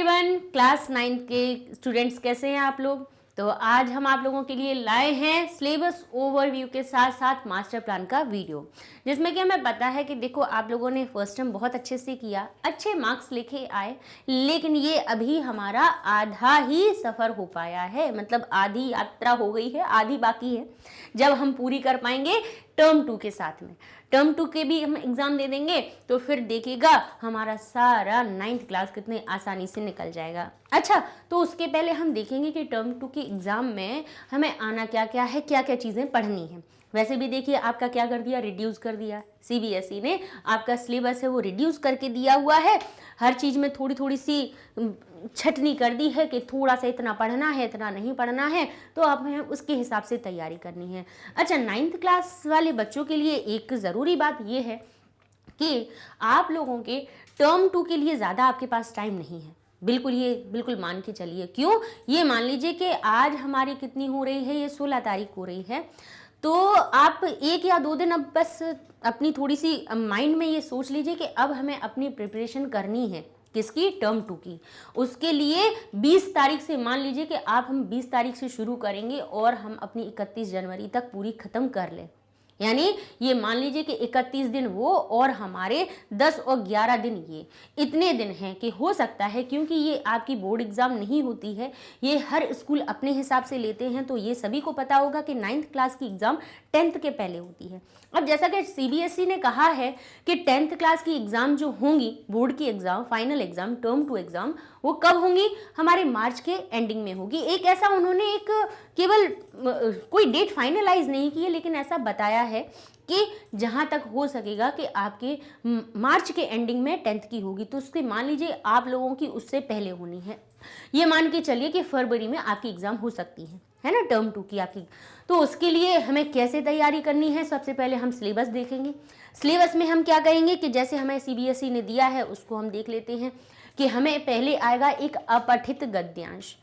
Everyone, class 9 के students कैसे हैं आप लोग। तो आज हम आप लोगों के लिए लाए हैं सिलेबस ओवरव्यू के साथ साथ मास्टर प्लान का वीडियो, जिसमें कि हमें पता है कि देखो आप लोगों ने फर्स्ट टर्म बहुत अच्छे से किया, अच्छे मार्क्स लेके आए, लेकिन ये अभी हमारा आधा ही सफ़र हो पाया है, मतलब आधी यात्रा हो गई है, आधी बाकी है। जब हम पूरी कर पाएंगे टर्म 2 के साथ में, टर्म 2 के भी हम एग्ज़ाम दे देंगे तो फिर देखिएगा हमारा सारा 9th क्लास कितने आसानी से निकल जाएगा। अच्छा, तो उसके पहले हम देखेंगे कि टर्म 2 के एग्ज़ाम में हमें आना क्या क्या है, क्या क्या चीज़ें पढ़नी है। वैसे भी देखिए आपका क्या कर दिया, रिड्यूस कर दिया। सीबीएसई ने आपका सिलेबस है वो रिड्यूस करके दिया हुआ है, हर चीज़ में थोड़ी थोड़ी सी छटनी कर दी है कि थोड़ा सा इतना पढ़ना है, इतना नहीं पढ़ना है, तो अब हमें उसके हिसाब से तैयारी करनी है। अच्छा, 9th क्लास वाले बच्चों के लिए एक ज़रूरी बात ये है कि आप लोगों के टर्म 2 के लिए ज़्यादा आपके पास टाइम नहीं है। बिल्कुल मान के चलिए। क्यों? ये मान लीजिए कि आज हमारी कितनी हो रही है, ये 16 तारीख हो रही है, तो आप 1 या 2 दिन अब बस अपनी थोड़ी सी माइंड में ये सोच लीजिए कि अब हमें अपनी प्रिपरेशन करनी है। किसकी? टर्म 2 की। उसके लिए 20 तारीख से, मान लीजिए कि हम 20 तारीख से शुरू करेंगे और हम अपनी 31 जनवरी तक पूरी ख़त्म कर लें। यानी ये मान लीजिए कि 31 दिन वो और हमारे 10 और 11 दिन ये, इतने दिन हैं कि हो सकता है, क्योंकि ये आपकी बोर्ड एग्ज़ाम नहीं होती है, ये हर स्कूल अपने हिसाब से लेते हैं, तो ये सभी को पता होगा कि 9th क्लास की एग्ज़ाम 10th के पहले होती है। अब जैसा कि सीबीएसई ने कहा है कि 10th क्लास की एग्ज़ाम जो होंगी, बोर्ड की exam, final exam, term 2 exam, वो कब होंगी? हमारे मार्च के एंडिंग में होगी। एक ऐसा उन्होंने एक केवल कोई डेट फाइनलाइज नहीं की है, लेकिन ऐसा बताया है कि जहाँ तक हो सकेगा कि आपके मार्च के एंडिंग में 10th की होगी, तो उसके मान लीजिए आप लोगों की उससे पहले होनी है। ये मान के चलिए कि फरवरी में आपकी एग्ज़ाम हो सकती है ना, टर्म 2 की आपकी। तो उसके लिए हमें कैसे तैयारी करनी है? सबसे पहले हम सिलेबस देखेंगे। सिलेबस में हम क्या करेंगे कि जैसे हमें सीबीएसई ने दिया है उसको हम देख लेते हैं कि हमें पहले आएगा एक अपठित गद्यांश।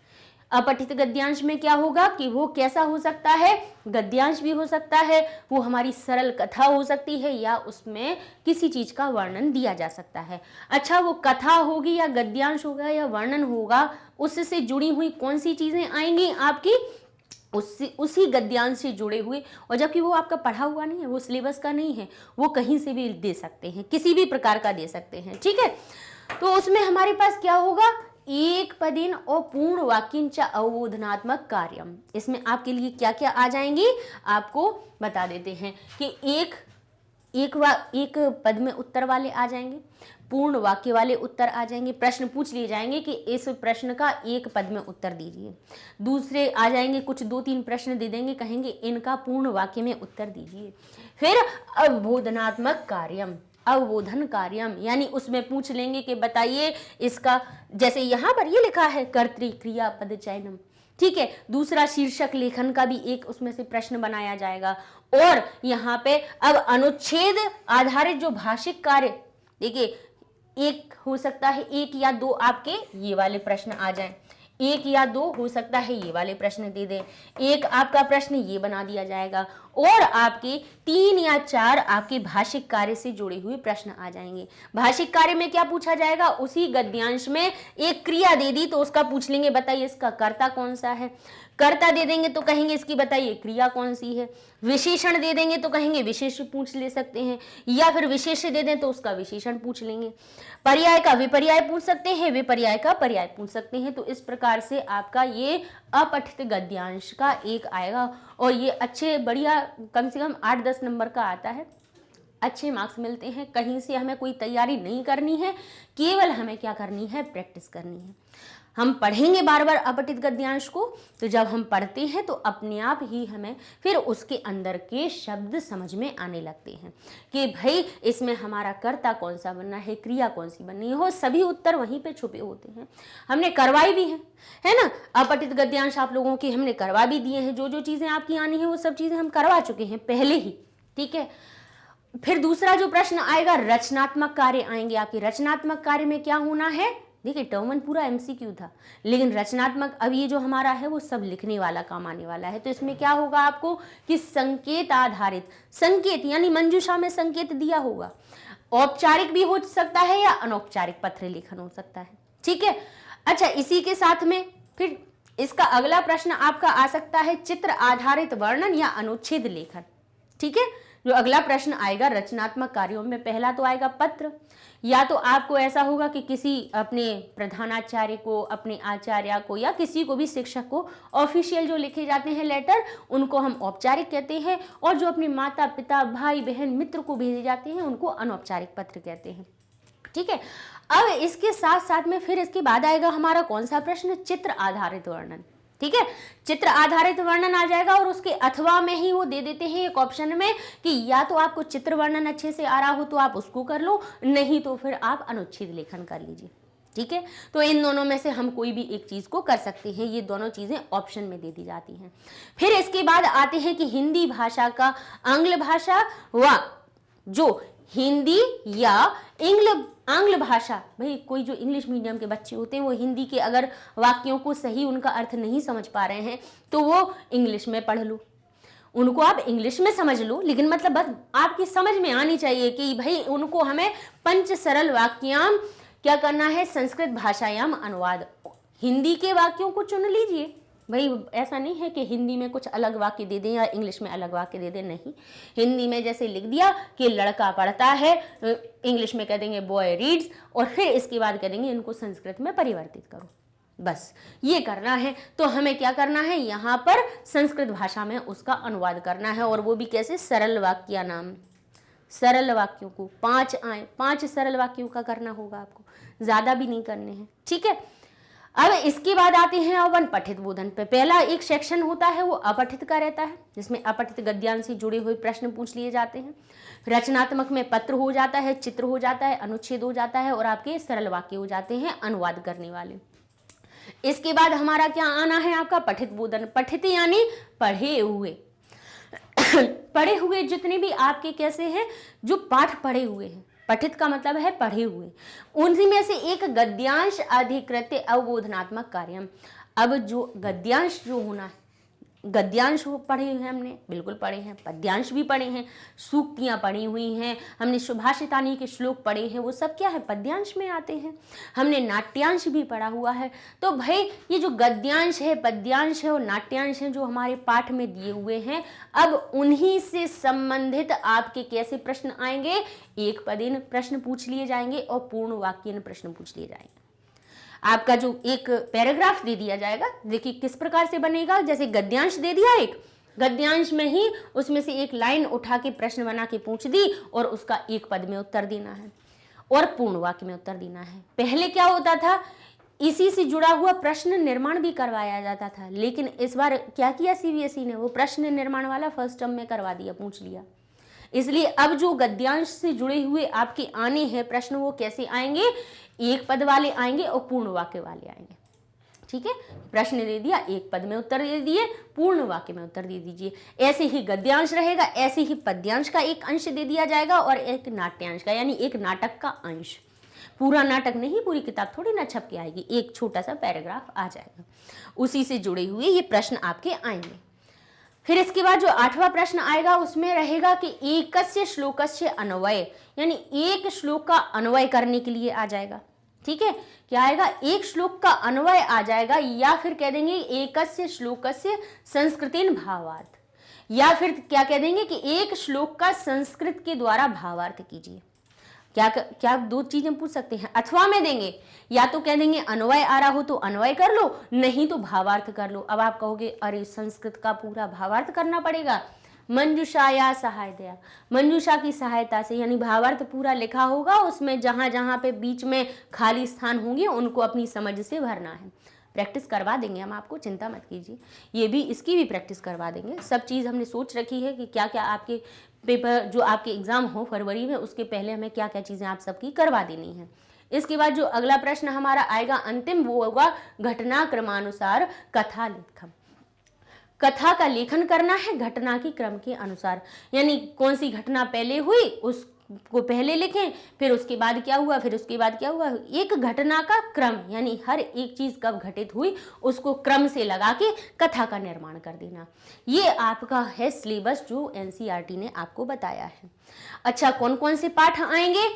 अपठित गद्यांश में क्या होगा कि वो कैसा हो सकता है? गद्यांश भी हो सकता है, वो हमारी सरल कथा हो सकती है, या उसमें किसी चीज़ का वर्णन दिया जा सकता है। अच्छा, वो कथा होगी या गद्यांश होगा या वर्णन होगा, उससे जुड़ी हुई कौन सी चीज़ें आएंगी आपकी? उसी गद्यांश से जुड़े हुए, और जबकि वो आपका पढ़ा हुआ नहीं है, वो सिलेबस का नहीं है, वो कहीं से भी दे सकते हैं, किसी भी प्रकार का दे सकते हैं। ठीक है, तो उसमें हमारे पास क्या होगा? एक पदिन और पूर्ण वाक्यांश अवबोधनात्मक कार्यम। इसमें आपके लिए क्या क्या आ जाएंगी आपको बता देते हैं कि एक पद में उत्तर वाले आ जाएंगे, पूर्ण वाक्य वाले उत्तर आ जाएंगे, प्रश्न पूछ लिए जाएंगे कि इस प्रश्न का एक पद में उत्तर दीजिए। दूसरे आ जाएंगे, कुछ 2-3 प्रश्न दे देंगे, कहेंगे इनका पूर्ण वाक्य में उत्तर दीजिए। फिर अवबोधनात्मक कार्यम, अवबोधन कार्यम, यानी उसमें पूछ लेंगे कि बताइए इसका, जैसे यहाँ पर ये लिखा है कर्तृ क्रिया पद चयनम, ठीक है। दूसरा शीर्षक लेखन का भी एक उसमें से प्रश्न बनाया जाएगा। और यहाँ पे अब अनुच्छेद आधारित जो भाषिक कार्य, देखिए एक हो सकता है, 1 या 2 आपके ये वाले प्रश्न आ जाएं, 1 या 2 हो सकता है ये वाले प्रश्न दे दें, एक आपका प्रश्न ये बना दिया जाएगा, और आपके 3 या 4 आपके भाषिक कार्य से जुड़े हुए प्रश्न आ जाएंगे। भाषिक कार्य में क्या पूछा जाएगा? उसी गद्यांश में एक क्रिया दे दी तो उसका पूछ लेंगे बताइए इसका कर्ता कौन सा है। कर्ता दे देंगे तो कहेंगे इसकी बताइए क्रिया कौन सी है। विशेषण दे देंगे तो कहेंगे विशेष पूछ ले सकते हैं, या फिर विशेष दे दें तो उसका विशेषण पूछ लेंगे। पर्याय का विपर्याय पूछ सकते हैं, विपर्याय का पर्याय पूछ सकते हैं। तो इस प्रकार से आपका ये अपठित गद्यांश का एक आएगा, और ये अच्छे बढ़िया कम से कम 8-10 नंबर का आता है, अच्छे मार्क्स मिलते हैं। कहीं से हमें कोई तैयारी नहीं करनी है, केवल हमें क्या करनी है? प्रैक्टिस करनी है। हम पढ़ेंगे बार बार अपठित गद्यांश को, तो जब हम पढ़ते हैं तो अपने आप ही हमें फिर उसके अंदर के शब्द समझ में आने लगते हैं कि भाई इसमें हमारा कर्ता कौन सा बनना है, क्रिया कौन सी बननी है, वो सभी उत्तर वहीं पे छुपे होते हैं। हमने करवाई भी है ना, अपठित गद्यांश आप लोगों की हमने करवा भी दिए हैं। जो जो चीज़ें आपकी आनी है वो सब चीज़ें हम करवा चुके हैं पहले ही, ठीक है। फिर दूसरा जो प्रश्न आएगा, रचनात्मक कार्य आएंगे आपके। रचनात्मक कार्य में क्या होना है? देखिए टर्म 1 पूरा एमसीक्यू था, लेकिन रचनात्मक अब ये जो हमारा है वो सब लिखने वाला काम आने वाला है। तो इसमें क्या होगा आपको कि संकेत आधारित, संकेत यानी मंजूषा में संकेत दिया होगा, औपचारिक भी हो सकता है या अनौपचारिक पत्र लेखन हो सकता है। ठीक है, अच्छा इसी के साथ में फिर इसका अगला प्रश्न आपका आ सकता है चित्र आधारित वर्णन या अनुच्छेद लेखन। ठीक है, जो अगला प्रश्न आएगा रचनात्मक कार्यों में पहला तो आएगा पत्र, या तो आपको ऐसा होगा कि किसी अपने प्रधानाचार्य को, अपने आचार्य को या किसी को भी शिक्षक को ऑफिशियल जो लिखे जाते हैं लेटर, उनको हम औपचारिक कहते हैं, और जो अपने माता पिता भाई बहन मित्र को भेजे जाते हैं उनको अनौपचारिक पत्र कहते हैं। ठीक है, अब इसके साथ साथ में फिर इसके बाद आएगा हमारा कौन सा प्रश्न, चित्र आधारित वर्णन। ठीक है, चित्र आधारित वर्णन आ जाएगा और उसके अथवा में ही वो दे देते हैं एक ऑप्शन में कि या तो आपको चित्र वर्णन अच्छे से आ रहा हो तो आप उसको कर लो, नहीं तो फिर आप अनुच्छेद लेखन कर लीजिए। ठीक है, तो इन दोनों में से हम कोई भी एक चीज को कर सकते हैं, ये दोनों चीजें ऑप्शन में दे दी जाती हैं। फिर इसके बाद आते हैं कि हिंदी भाषा का आंग्ल भाषा व जो हिंदी या आंग्ल भाषा, भाई कोई जो इंग्लिश मीडियम के बच्चे होते हैं वो हिंदी के अगर वाक्यों को सही उनका अर्थ नहीं समझ पा रहे हैं तो वो इंग्लिश में पढ़ लो, उनको आप इंग्लिश में समझ लो, लेकिन मतलब बस आपकी समझ में आनी चाहिए कि भाई उनको हमें पंच सरल वाक्याम क्या करना है, संस्कृत भाषायाम अनुवाद, हिंदी के वाक्यों को चुन लीजिए। भाई ऐसा नहीं है कि हिंदी में कुछ अलग वाक्य दे दें या इंग्लिश में अलग वाक्य दे दें, नहीं, हिंदी में जैसे लिख दिया कि लड़का पढ़ता है, इंग्लिश में कह देंगे बॉय रीड्स, और फिर इसके बाद कह देंगे इनको संस्कृत में परिवर्तित करो, बस ये करना है। तो हमें क्या करना है, यहाँ पर संस्कृत भाषा में उसका अनुवाद करना है, और वो भी कैसे, सरल वाक्य नाम, सरल वाक्यों को 5 सरल वाक्यों का करना होगा आपको, ज्यादा भी नहीं करने हैं। ठीक है, अब इसके बाद आते हैं अपन पठित बोधन पे। पहला एक सेक्शन होता है वो अपठित का रहता है, जिसमें अपठित गद्यांश से जुड़े हुए प्रश्न पूछ लिए जाते हैं। रचनात्मक में पत्र हो जाता है, चित्र हो जाता है, अनुच्छेद हो जाता है, और आपके सरल वाक्य हो जाते हैं अनुवाद करने वाले। इसके बाद हमारा क्या आना है, आपका पठित बोधन। पठित यानी पढ़े हुए पढ़े हुए जितने भी आपके कैसे हैं, जो पाठ पढ़े हुए हैं, पठित का मतलब है पढ़े हुए, उन्हीं में से एक गद्यांश अधिकृत्य अवबोधनात्मक कार्यम। अब जो गद्यांश जो होना है, गद्यांश पढ़े हैं हमने, बिल्कुल पढ़े हैं, पद्यांश भी पढ़े हैं, सूक्तियाँ पढ़ी हुई हैं, हमने सुभाषितानी के श्लोक पढ़े हैं, वो सब क्या है, पद्यांश में आते हैं। हमने नाट्यांश भी पढ़ा हुआ है। तो भाई ये जो गद्यांश है, पद्यांश है और नाट्यांश है जो हमारे पाठ में दिए हुए हैं, अब उन्हीं से संबंधित आपके कैसे प्रश्न आएंगे, एक पदेन प्रश्न पूछ लिए जाएंगे और पूर्ण वाक्यन प्रश्न पूछ लिए जाएंगे। आपका जो एक पैराग्राफ दे दिया जाएगा, देखिए किस प्रकार से बनेगा, जैसे गद्यांश दे दिया, एक गद्यांश में ही उसमें से एक लाइन उठा के प्रश्न बना के पूछ दी और उसका एक पद में उत्तर देना है और पूर्ण वाक्य में उत्तर देना है। पहले क्या होता था, इसी से जुड़ा हुआ प्रश्न निर्माण भी करवाया जाता था, लेकिन इस बार क्या किया सीबीएसई ने, वो प्रश्न निर्माण वाला फर्स्ट टर्म में करवा दिया, पूछ लिया। इसलिए अब जो गद्यांश से जुड़े हुए आपके आने हैं प्रश्न, वो कैसे आएंगे, एक पद वाले आएंगे और पूर्ण वाक्य वाले आएंगे। ठीक है, प्रश्न दे दिया, एक पद में उत्तर दे दिए, पूर्ण वाक्य में उत्तर दे दीजिए। ऐसे ही गद्यांश रहेगा, ऐसे ही पद्यांश का एक अंश दे दिया जाएगा और एक नाट्यांश का, यानी एक नाटक का अंश। पूरा नाटक नहीं, पूरी किताब थोड़ी ना छप के आएगी, एक छोटा सा पैराग्राफ आ जाएगा, उसी से जुड़े हुए ये प्रश्न आपके आएंगे। फिर इसके बाद जो 8वां प्रश्न आएगा उसमें रहेगा कि एकस्य श्लोकस्य अन्वय, यानी एक श्लोक का अन्वय करने के लिए आ जाएगा। ठीक है, क्या आएगा, एक श्लोक का अन्वय आ जाएगा, या फिर कह देंगे एकस्य श्लोकस्य संस्कृतेन भावार्थ, या फिर क्या कह देंगे कि एक श्लोक का संस्कृत के द्वारा भावार्थ कीजिए। क्या दो चीजें पूछ सकते हैं, अथवा में देंगे, या तो कह देंगे अन्वय आ रहा हो तो अन्वय कर लो, नहीं तो भावार्थ कर लो। अब आप कहोगे अरे संस्कृत का पूरा भावार्थ करना पड़ेगा, मंजूषा या सहायता, मंजूषा की सहायता से, यानी भावार्थ पूरा लिखा होगा, उसमें जहां जहां पे बीच में खाली स्थान होंगे उनको अपनी समझ से भरना है। प्रैक्टिस करवा देंगे हम आपको, चिंता मत कीजिए, ये भी इसकी भी प्रैक्टिस करवा देंगे। सब चीज़ हमने सोच रखी है कि क्या क्या आपके पेपर जो आपके एग्जाम हो फरवरी में, उसके पहले हमें क्या क्या चीज़ें आप सबकी करवा देनी है। इसके बाद जो अगला प्रश्न हमारा आएगा अंतिम, वो होगा घटना क्रमानुसार कथा लेखन। कथा का लेखन करना है घटना की क्रम के अनुसार, यानी कौन सी घटना पहले हुई को पहले लिखें, फिर उसके बाद क्या हुआ, फिर उसके बाद क्या हुआ, एक घटना का क्रम, यानी हर एक चीज कब घटित हुई उसको क्रम से लगा के कथा का निर्माण कर देना। ये आपका है सिलेबस जो एनसीईआरटी ने आपको बताया है। अच्छा, कौन कौन से पाठ आएंगे?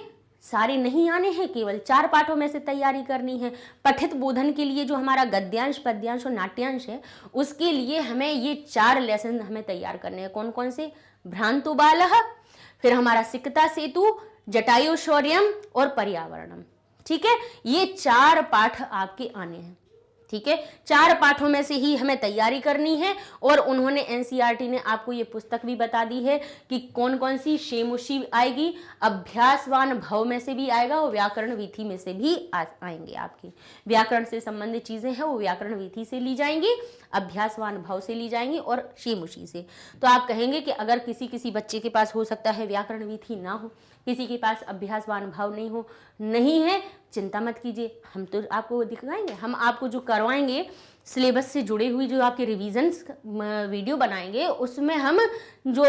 सारे नहीं आने हैं, केवल 4 पाठों में से तैयारी करनी है। पठित बोधन के लिए जो हमारा गद्यांश, पद्यांश और नाट्यांश है, उसके लिए हमें ये 4 लेसन हमें तैयार करने हैं। कौन कौन से? भ्रांतो बालः, फिर हमारा सिकता सेतु, जटायु शौर्यम और पर्यावरणम। ठीक है, ये 4 पाठ आपके आने हैं। ठीक है, 4 पाठों में से ही हमें तैयारी करनी है। और उन्होंने एनसीईआरटी ने आपको ये पुस्तक भी बता दी है कि कौन कौन सी शेमुशी आएगी, अभ्यासवान भव में से भी आएगा और व्याकरण विधि में से भी आएंगे। आपकी व्याकरण से संबंधित चीजें हैं वो व्याकरण विधि से ली जाएंगी, अभ्यासवान भव से ली जाएंगी और शेमुशी से। तो आप कहेंगे कि अगर किसी बच्चे के पास हो सकता है व्याकरण विधि ना हो, किसी के पास अभ्यासवान भाव नहीं है, चिंता मत कीजिए, हम तो आपको दिखाएंगे। हम आपको जो करवाएंगे सिलेबस से जुड़े हुई जो आपके रिवीजन्स वीडियो बनाएंगे, उसमें हम जो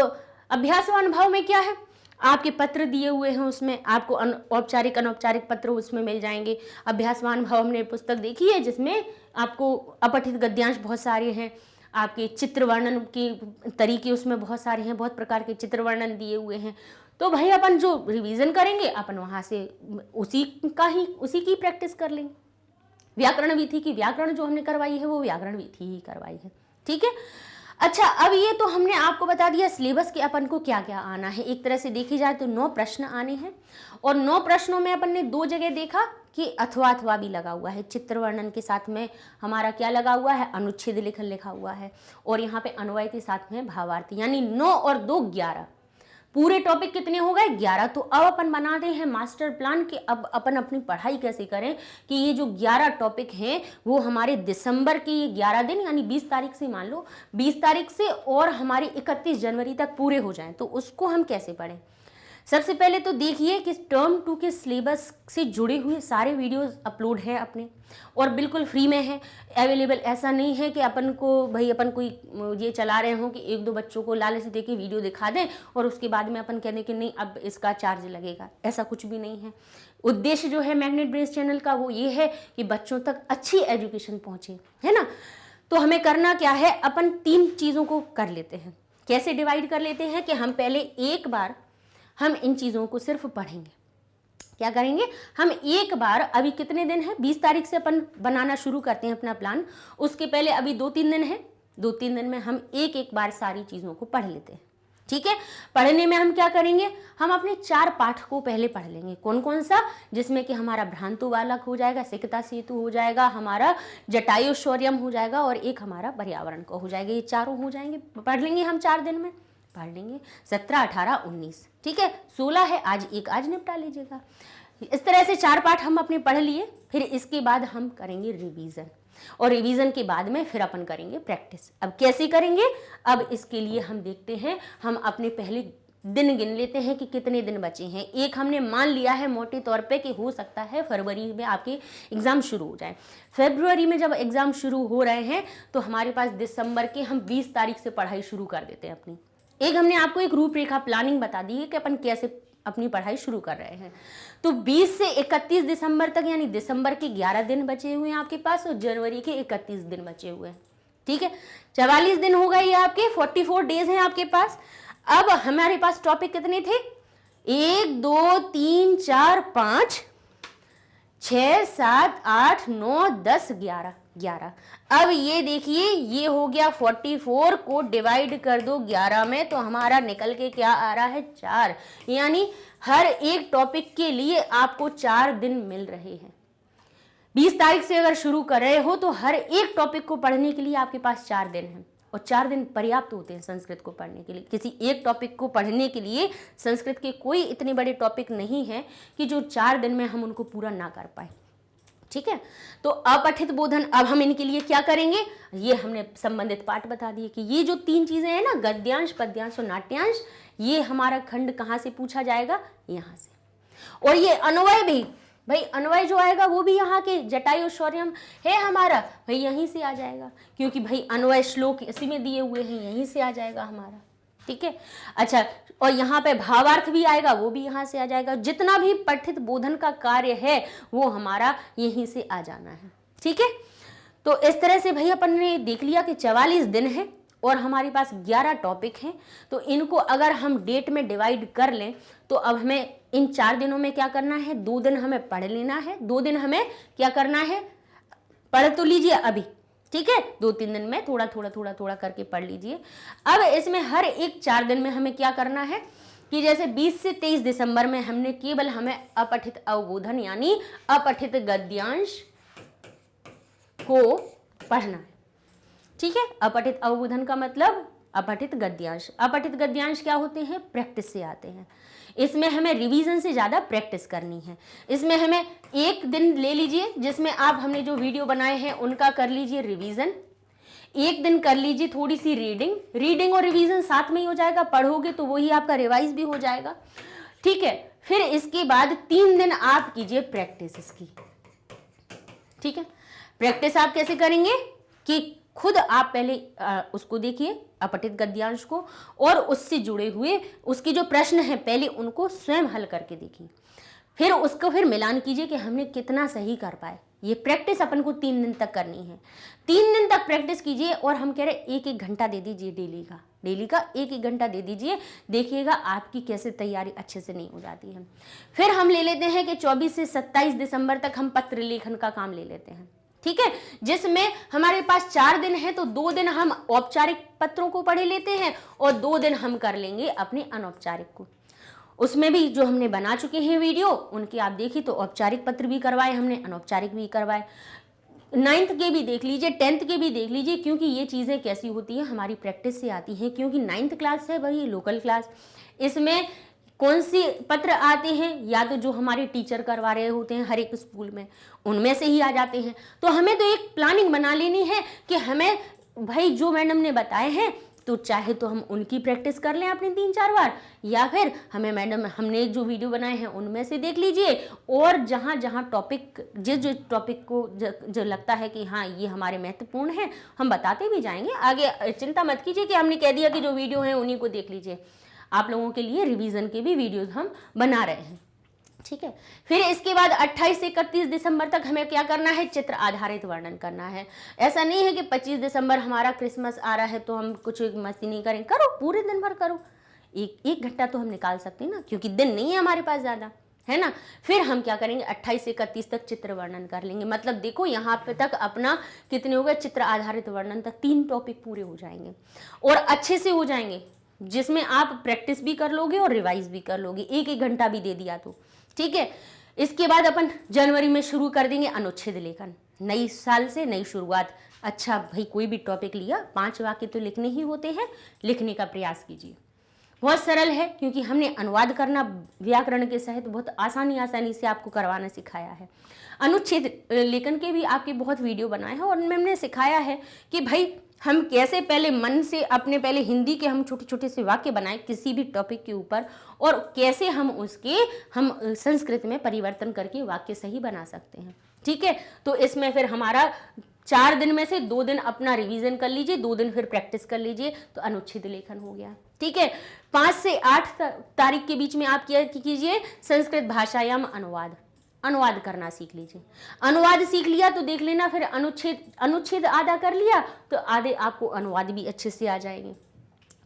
अभ्यासवान भाव में क्या है, आपके पत्र दिए हुए हैं, उसमें आपको औपचारिक अनौपचारिक पत्र उसमें मिल जाएंगे। अभ्यासवान भाव हमने पुस्तक देखी है जिसमें आपको अपठित गद्यांश बहुत सारे हैं, आपके चित्र वर्णन के तरीके उसमें बहुत सारे हैं, बहुत प्रकार के चित्र वर्णन दिए हुए हैं। तो भाई अपन जो रिवीजन करेंगे अपन वहां से उसी की प्रैक्टिस कर लेंगे। व्याकरण विधि की व्याकरण जो हमने करवाई है वो व्याकरण विधि ही करवाई है। ठीक है, अच्छा, अब ये तो हमने आपको बता दिया सिलेबस के अपन को क्या क्या आना है। एक तरह से देखी जाए तो 9 प्रश्न आने हैं और 9 प्रश्नों में अपन ने 2 जगह देखा कि अथवा भी लगा हुआ है, चित्र वर्णन के साथ में हमारा क्या लगा हुआ है, अनुच्छेद लेखन लिखा हुआ है, और यहाँ पे अन्वय के साथ में भावार्थ, यानी 9 और 2 11। पूरे टॉपिक कितने हो गए? 11। तो अब अपन बनाते हैं मास्टर प्लान कि अब अपन अपनी पढ़ाई कैसे करें कि ये जो 11 टॉपिक हैं वो हमारे दिसंबर के ये 11 दिन यानी 20 तारीख से, मान लो 20 तारीख से और हमारी 31 जनवरी तक पूरे हो जाएं, तो उसको हम कैसे पढ़ें। सबसे पहले तो देखिए कि टर्म 2 के सिलेबस से जुड़े हुए सारे वीडियोस अपलोड हैं अपने और बिल्कुल फ्री में है अवेलेबल। ऐसा नहीं है कि अपन कोई ये चला रहे हों कि 1-2 बच्चों को लालच दे के वीडियो दिखा दें और उसके बाद में अपन कहने कि नहीं अब इसका चार्ज लगेगा, ऐसा कुछ भी नहीं है। उद्देश्य जो है मैग्नेट ब्रेन्स चैनल का वो ये है कि बच्चों तक अच्छी एजुकेशन पहुँचे, है ना। तो हमें करना क्या है, अपन 3 चीज़ों को कर लेते हैं। कैसे डिवाइड कर लेते हैं कि हम पहले एक बार हम इन चीज़ों को सिर्फ पढ़ेंगे। क्या करेंगे, हम एक बार, अभी कितने दिन है, 20 तारीख से अपन बनाना शुरू करते हैं अपना प्लान। उसके पहले अभी 2-3 दिन है, 2-3 दिन में हम एक बार सारी चीज़ों को पढ़ लेते हैं। ठीक है, पढ़ने में हम क्या करेंगे, हम अपने 4 पाठ को पहले पढ़ लेंगे। कौन कौन सा, जिसमें कि हमारा भ्रांतो बालक हो जाएगा, सिकता सेतु हो जाएगा, हमारा जटायु शौर्यम हो जाएगा और एक हमारा पर्यावरण को हो जाएगा। ये चारों हो जाएंगे, पढ़ लेंगे हम 4 दिन में, पढ़ लेंगे। 17, 18, 19, ठीक है, 16 है, आज निपटा लीजिएगा। इस तरह से 4 पाठ हम अपने पढ़ लिए। फिर इसके बाद हम करेंगे रिवीजन और रिवीजन के बाद में फिर अपन करेंगे प्रैक्टिस। अब कैसे करेंगे, अब इसके लिए हम देखते हैं, हम अपने पहले दिन गिन लेते हैं कि कितने दिन बचे हैं। एक हमने मान लिया है मोटे तौर पे कि हो सकता है फरवरी में आपके एग्ज़ाम शुरू हो जाए। फरवरी में जब एग्ज़ाम शुरू हो रहे हैं तो हमारे पास दिसंबर के हम 20 तारीख से पढ़ाई शुरू कर देते हैं अपनी। एक हमने आपको एक रूपरेखा प्लानिंग बता दी है कि अपन कैसे अपनी पढ़ाई शुरू कर रहे हैं। तो 20 से 31 दिसंबर तक यानी दिसंबर के 11 दिन बचे हुए हैं आपके पास और जनवरी के 31 दिन बचे हुए हैं। ठीक है, 44 दिन हो गए ये आपके, 44 डेज हैं आपके पास। अब हमारे पास टॉपिक कितने थे, 1 2 3 4 5 6 7 8 9 10 11। अब ये देखिए ये हो गया 44 को डिवाइड कर दो 11 में तो हमारा निकल के क्या आ रहा है, 4। यानी हर एक टॉपिक के लिए आपको 4 दिन मिल रहे हैं। 20 तारीख से अगर शुरू कर रहे हो तो हर एक टॉपिक को पढ़ने के लिए आपके पास 4 दिन हैं और 4 दिन पर्याप्त होते हैं संस्कृत को पढ़ने के लिए। किसी एक टॉपिक को पढ़ने के लिए संस्कृत के कोई इतने बड़े टॉपिक नहीं है कि जो 4 दिन में हम उनको पूरा ना कर पाए। ठीक है, तो अपठित बोधन, अब हम इनके लिए क्या करेंगे, ये हमने संबंधित पाठ बता दिए कि ये जो 3 चीजें हैं ना, गद्यांश, पद्यांश और नाट्यांश, ये हमारा खंड कहाँ से पूछा जाएगा, यहाँ से। और ये अन्वय भी, भाई अन्वय जो आएगा वो भी यहाँ के जटायु शौर्यम है हमारा, भाई यहीं से आ जाएगा, क्योंकि भाई अन्वय श्लोक इसी में दिए हुए हैं, यहीं से आ जाएगा हमारा। ठीक है। अच्छा, और यहाँ पे भावार्थ भी आएगा, वो भी यहाँ से आ जाएगा। जितना भी पठित बोधन का कार्य है वो हमारा यहीं से आ जाना है। ठीक है, तो इस तरह से भाई अपन ने देख लिया कि 44 दिन है और हमारे पास 11 टॉपिक हैं। तो इनको अगर हम डेट में डिवाइड कर लें तो अब हमें इन 4 दिनों में क्या करना है, 2 दिन हमें पढ़ लेना है, 2 दिन हमें क्या करना है, पढ़ तो लीजिए अभी, ठीक है, 2-3 दिन में थोड़ा थोड़ा थोड़ा थोड़ा करके पढ़ लीजिए। अब इसमें हर एक 4 दिन में हमें क्या करना है कि जैसे 20 से 23 दिसंबर में हमने केवल हमें अपठित अवबोधन यानी अपठित गद्यांश को पढ़ना है। ठीक है, अपठित अवबोधन का मतलब अपठित गद्यांश। अपठित गद्यांश क्या होते हैं, प्रैक्टिस से आते हैं। इसमें हमें रिवीजन से ज़्यादा प्रैक्टिस करनी है। इसमें हमें एक दिन ले लीजिए जिसमें आप हमने जो वीडियो बनाए हैं उनका कर लीजिए रिवीजन, एक दिन कर लीजिए थोड़ी सी रीडिंग। रीडिंग और रिवीजन साथ में ही हो जाएगा, पढ़ोगे तो वही आपका रिवाइज भी हो जाएगा। ठीक है, फिर इसके बाद 3 दिन आप कीजिए प्रैक्टिस इसकी। ठीक है, प्रैक्टिस आप कैसे करेंगे कि खुद आप पहले उसको देखिए अपठित गद्यांश को, और उससे जुड़े हुए उसके जो प्रश्न हैं पहले उनको स्वयं हल करके देखिए, फिर उसको फिर मिलान कीजिए कि हमने कितना सही कर पाए। ये प्रैक्टिस अपन को 3 दिन तक करनी है। 3 दिन तक प्रैक्टिस कीजिए और हम कह रहे 1-1 घंटा दे दीजिए डेली का 1-1 घंटा दे दीजिए, देखिएगा आपकी कैसे तैयारी अच्छे से नहीं हो जाती है। फिर हम ले लेते हैं कि 24 से 27 दिसंबर तक हम पत्र लेखन का काम ले लेते हैं। ठीक है, जिसमें हमारे पास 4 दिन है तो 2 दिन हम औपचारिक पत्रों को पढ़ लेते हैं और 2 दिन हम कर लेंगे अपने अनौपचारिक को। उसमें भी जो हमने बना चुके हैं वीडियो उनके आप देखिए, तो औपचारिक पत्र भी करवाए हमने, अनौपचारिक भी करवाए। 9th के भी देख लीजिए, 10th के भी देख लीजिए, क्योंकि ये चीज़ें कैसी होती हैं हमारी प्रैक्टिस से आती हैं। क्योंकि 9th क्लास है वही लोकल क्लास, इसमें कौन सी पत्र आते हैं, या तो जो हमारे टीचर करवा रहे होते हैं हर एक स्कूल में उनमें से ही आ जाते हैं। तो हमें तो एक प्लानिंग बना लेनी है कि हमें भाई जो मैडम ने बताए हैं तो चाहे तो हम उनकी प्रैक्टिस कर लें अपने 3-4 बार, या फिर हमें मैडम हमने जो वीडियो बनाए हैं उनमें से देख लीजिए, और जहाँ जहाँ टॉपिक जिस टॉपिक को जो लगता है कि हाँ ये हमारे महत्वपूर्ण है हम बताते भी जाएंगे आगे। चिंता मत कीजिए कि हमने कह दिया कि जो वीडियो हैं उन्हीं को देख लीजिए, आप लोगों के लिए रिवीजन के भी वीडियोस हम बना रहे हैं। ठीक है, फिर इसके बाद 28 से 31 दिसंबर तक हमें क्या करना है, चित्र आधारित वर्णन करना है। ऐसा नहीं है कि 25 दिसंबर हमारा क्रिसमस आ रहा है तो हम कुछ मस्ती नहीं करें, करो पूरे दिन भर करो, एक घंटा तो हम निकाल सकते हैं ना, क्योंकि दिन नहीं है हमारे पास ज़्यादा, है ना। फिर हम क्या करेंगे 28 से 31 तक चित्र वर्णन कर लेंगे। मतलब देखो यहाँ पे तक अपना कितने हो गए, चित्र आधारित वर्णन तक 3 टॉपिक पूरे हो जाएंगे और अच्छे से हो जाएंगे, जिसमें आप प्रैक्टिस भी कर लोगे और रिवाइज भी कर लोगे, 1-1 घंटा भी दे दिया तो। ठीक है, इसके बाद अपन जनवरी में शुरू कर देंगे अनुच्छेद लेखन, नई साल से नई शुरुआत। अच्छा भाई, कोई भी टॉपिक लिया 5 वाक्य तो लिखने ही होते हैं, लिखने का प्रयास कीजिए। बहुत सरल है क्योंकि हमने अनुवाद करना व्याकरण के सहित बहुत आसानी से आपको करवाना सिखाया है। अनुच्छेद लेखन के भी आपके बहुत वीडियो बनाए हैं और उनमें हमने सिखाया है कि भाई हम कैसे पहले मन से अपने पहले हिंदी के हम छोटे छोटे से वाक्य बनाए किसी भी टॉपिक के ऊपर, और कैसे हम उसके हम संस्कृत में परिवर्तन करके वाक्य सही बना सकते हैं। ठीक है, तो इसमें फिर हमारा 4 दिन में से 2 दिन अपना रिवीजन कर लीजिए, 2 दिन फिर प्रैक्टिस कर लीजिए, तो अनुच्छेद लेखन हो गया। ठीक है, 5 से 8 तारीख के बीच में आप क्या कीजिए, संस्कृत भाषायाम अनुवाद करना सीख लीजिए। अनुवाद सीख लिया तो देख लेना फिर अनुच्छेद आधा कर लिया तो आधे आपको अनुवाद भी अच्छे से आ जाएंगे।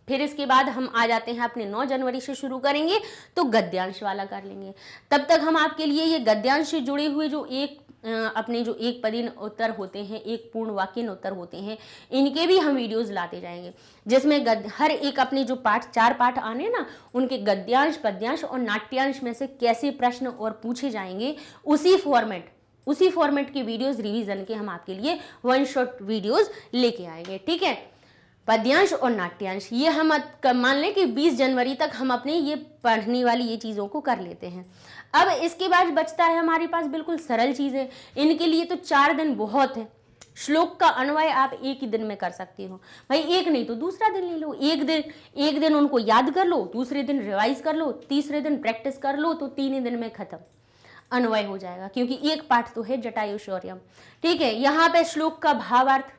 फिर इसके बाद हम आ जाते हैं अपने 9 जनवरी से शुरू करेंगे तो गद्यांश वाला कर लेंगे। तब तक हम आपके लिए ये गद्यांश से जुड़े हुए जो अपने जो एक पदीन उत्तर होते हैं, एक पूर्ण वाक्यन उत्तर होते हैं, इनके भी हम वीडियोस लाते जाएंगे, जिसमें हर एक अपने जो 4 पाठ आने ना, उनके गद्यांश, पद्यांश और नाट्यांश में से कैसे प्रश्न और पूछे जाएंगे, उसी फॉर्मेट के वीडियोस रिवीजन के हम आपके लिए 1 शॉट वीडियोस लेके आएंगे। ठीक है, पद्यांश और नाट्यांश ये हम मान लें कि 20 जनवरी तक हम अपने ये पढ़ने वाली ये चीज़ों को कर लेते हैं। अब इसके बाद बचता है हमारे पास बिल्कुल सरल चीज़ें, इनके लिए तो 4 दिन बहुत है। श्लोक का अन्वय आप एक ही दिन में कर सकते हो, भाई एक नहीं तो दूसरा दिन ले लो, एक दिन उनको याद कर लो, दूसरे दिन रिवाइज कर लो, तीसरे दिन प्रैक्टिस कर लो, तो 3 ही दिन में खत्म अन्वय हो जाएगा, क्योंकि एक पाठ तो है जटायु शौर्यम। ठीक है, यहाँ पे श्लोक का भावार्थ,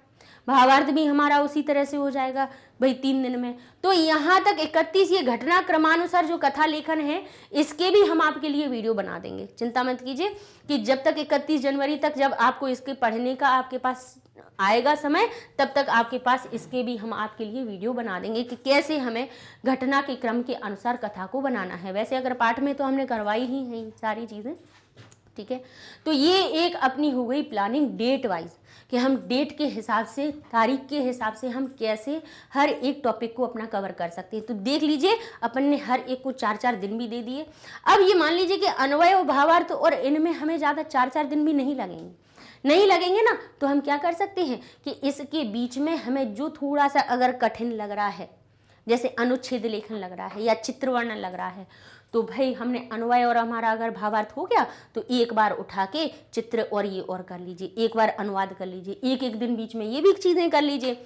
भावार्थ भी हमारा उसी तरह से हो जाएगा भाई 3 दिन में। तो यहाँ तक 31 ये घटना क्रमानुसार जो कथा लेखन है इसके भी हम आपके लिए वीडियो बना देंगे। चिंता मत कीजिए कि जब तक 31 जनवरी तक जब आपको इसके पढ़ने का आपके पास आएगा समय, तब तक आपके पास इसके भी हम आपके लिए वीडियो बना देंगे कि कैसे हमें घटना के क्रम के अनुसार कथा को बनाना है। वैसे अगर पाठ में तो हमने करवाई ही है सारी चीज़ें, ठीक है। तो ये एक अपनी हो गई प्लानिंग डेट वाइज कि हम डेट के हिसाब से, तारीख के हिसाब से हम कैसे हर एक टॉपिक को अपना कवर कर सकते हैं। तो देख लीजिए अपन ने हर एक को 4-4 दिन भी दे दिए। अब ये मान लीजिए कि अन्वय और भावार्थ और इनमें हमें ज़्यादा 4-4 दिन भी नहीं लगेंगे ना, तो हम क्या कर सकते हैं कि इसके बीच में हमें जो थोड़ा सा अगर कठिन लग रहा है, जैसे अनुच्छेद लेखन लग रहा है या चित्रवर्णन लग रहा है, तो भाई हमने अन्वय और हमारा अगर भावार्थ हो गया तो एक बार उठा के चित्र और ये और कर लीजिए, एक बार अनुवाद कर लीजिए, एक दिन बीच में ये भी चीज़ें कर लीजिए,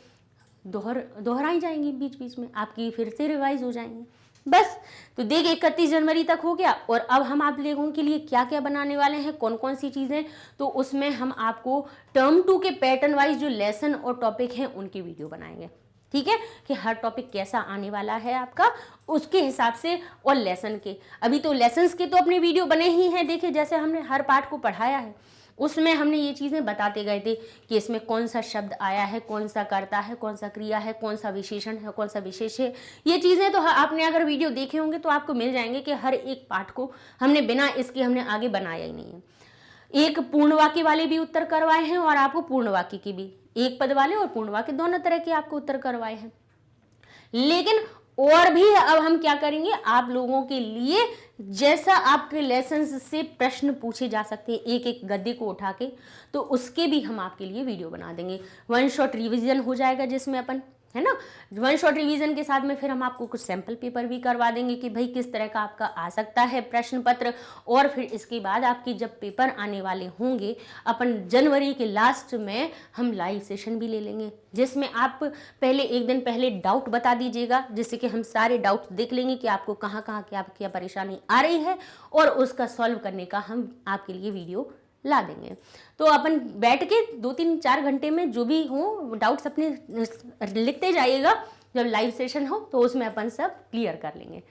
दोहराई जाएंगी बीच बीच में, आपकी फिर से रिवाइज हो जाएंगी बस। तो देख 31 जनवरी तक हो गया। और अब हम आप लोगों के लिए क्या क्या बनाने वाले हैं, कौन कौन सी चीज़ें, तो उसमें हम आपको टर्म 2 के पैटर्न वाइज जो लेसन और टॉपिक हैं उनकी वीडियो बनाएंगे, ठीक है, कि हर टॉपिक कैसा आने वाला है आपका उसके हिसाब से। और लेसन के अभी तो लेसन्स के तो अपने वीडियो बने ही हैं, देखिए जैसे हमने हर पार्ट को पढ़ाया है उसमें हमने ये चीज़ें बताते गए थे कि इसमें कौन सा शब्द आया है, कौन सा कर्ता है, कौन सा क्रिया है, कौन सा विशेषण है, कौन सा विशेष है। ये चीज़ें तो आपने अगर वीडियो देखे होंगे तो आपको मिल जाएंगे कि हर एक पार्ट को हमने बिना इसके हमने आगे बनाया ही नहीं है। एक पूर्ण वाक्य वाले भी उत्तर करवाए हैं और आपको पूर्ण वाक्य की भी, एक पद वाले और पूर्ण वाक्य दोनों तरह के आपको उत्तर करवाए हैं। लेकिन और भी अब हम क्या करेंगे आप लोगों के लिए, जैसा आपके लेसन से प्रश्न पूछे जा सकते हैं एक एक गद्य को उठा के, तो उसके भी हम आपके लिए वीडियो बना देंगे। 1 शॉट रिवीजन हो जाएगा जिसमें अपन, है ना, 1 शॉट रिवीजन के साथ में फिर हम आपको कुछ सैंपल पेपर भी करवा देंगे कि भाई किस तरह का आपका आ सकता है प्रश्न पत्र। और फिर इसके बाद आपके जब पेपर आने वाले होंगे अपन जनवरी के लास्ट में हम लाइव सेशन भी ले लेंगे, जिसमें आप पहले एक दिन पहले डाउट बता दीजिएगा, जिससे कि हम सारे डाउट्स देख लेंगे कि आपको कहाँ कहाँ क्या क्या परेशानी आ रही है और उसका सॉल्व करने का हम आपके लिए वीडियो ला देंगे। तो अपन बैठ के 2-3-4 घंटे में जो भी हो डाउट्स अपने लिखते जाइएगा, जब लाइव सेशन हो तो उसमें अपन सब क्लियर कर लेंगे,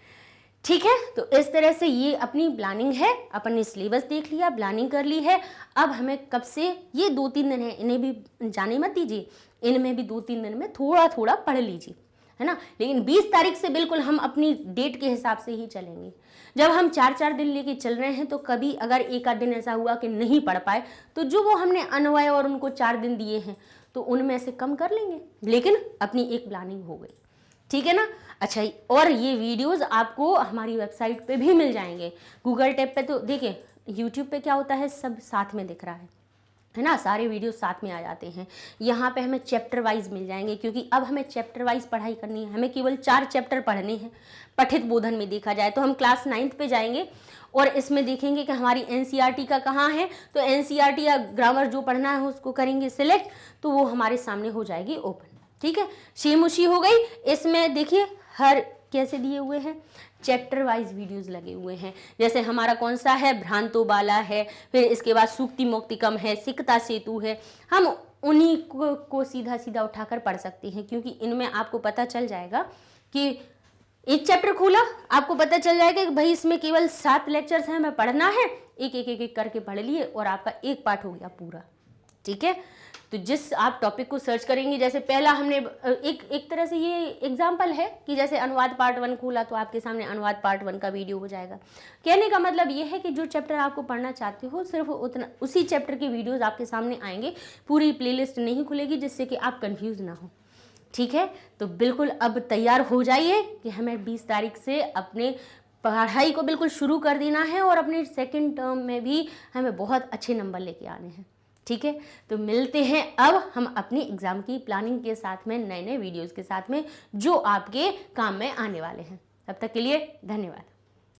ठीक है। तो इस तरह से ये अपनी प्लानिंग है, अपन ने सिलेबस देख लिया, प्लानिंग कर ली है। अब हमें कब से ये 2-3 दिन है, इन्हें भी जाने मत दीजिए, इनमें भी 2-3 दिन में थोड़ा थोड़ा पढ़ लीजिए, है ना। लेकिन 20 तारीख से बिल्कुल हम अपनी डेट के हिसाब से ही चलेंगे। जब हम 4-4 दिन लेके चल रहे हैं तो कभी अगर एक आध दिन ऐसा हुआ कि नहीं पढ़ पाए तो जो वो हमने अन्वय और उनको 4 दिन दिए हैं तो उनमें से कम कर लेंगे, लेकिन अपनी एक प्लानिंग हो गई, ठीक है ना। अच्छा, और ये वीडियोस आपको हमारी वेबसाइट पे भी मिल जाएंगे, गूगल टैब पे। तो देखिए यूट्यूब पे क्या होता है, सब साथ में दिख रहा है ना, सारे वीडियो साथ में आ जाते हैं। यहाँ पे हमें चैप्टर वाइज मिल जाएंगे, क्योंकि अब हमें चैप्टर वाइज पढ़ाई करनी है, हमें केवल 4 चैप्टर पढ़ने हैं। पठित बोधन में देखा जाए तो हम क्लास 9th पे जाएंगे और इसमें देखेंगे कि हमारी एनसीईआरटी का कहाँ है, तो एनसीईआरटी या ग्रामर जो पढ़ना है उसको करेंगे सिलेक्ट, तो वो हमारे सामने हो जाएगी ओपन, ठीक है। शेमुशी हो गई। इसमें देखिए हर कैसे दिए हुए हैं, चैप्टर वाइज वीडियोस लगे हुए हैं। जैसे हमारा कौन सा है, भ्रांतो बाला है, फिर इसके बाद सूक्ति मुक्तिकम है, सिकता सेतु है। हम उन्हीं को सीधा सीधा उठाकर पढ़ सकते हैं, क्योंकि इनमें आपको पता चल जाएगा कि एक चैप्टर खोला, आपको पता चल जाएगा कि भाई इसमें केवल 7 लेक्चर्स हैं, हमें पढ़ना है, एक करके पढ़ लिए और आपका एक पार्ट हो गया पूरा, ठीक है। तो जिस आप टॉपिक को सर्च करेंगे, जैसे पहला हमने एक तरह से ये एग्जाम्पल है कि जैसे अनुवाद पार्ट 1 खोला तो आपके सामने अनुवाद पार्ट 1 का वीडियो हो जाएगा। कहने का मतलब ये है कि जो चैप्टर आपको पढ़ना चाहते हो सिर्फ उतना उसी चैप्टर के वीडियोस आपके सामने आएंगे, पूरी प्लेलिस्ट नहीं खुलेगी, जिससे कि आप कंफ्यूज ना हो, ठीक है। तो बिल्कुल अब तैयार हो जाइए कि हमें 20 तारीख से अपने पढ़ाई को बिल्कुल शुरू कर देना है और अपने सेकेंड टर्म में भी हमें बहुत अच्छे नंबर लेके आने हैं, ठीक है। तो मिलते हैं अब हम अपनी एग्जाम की प्लानिंग के साथ में, नए नए वीडियोस के साथ में जो आपके काम में आने वाले हैं। तब तक के लिए धन्यवाद।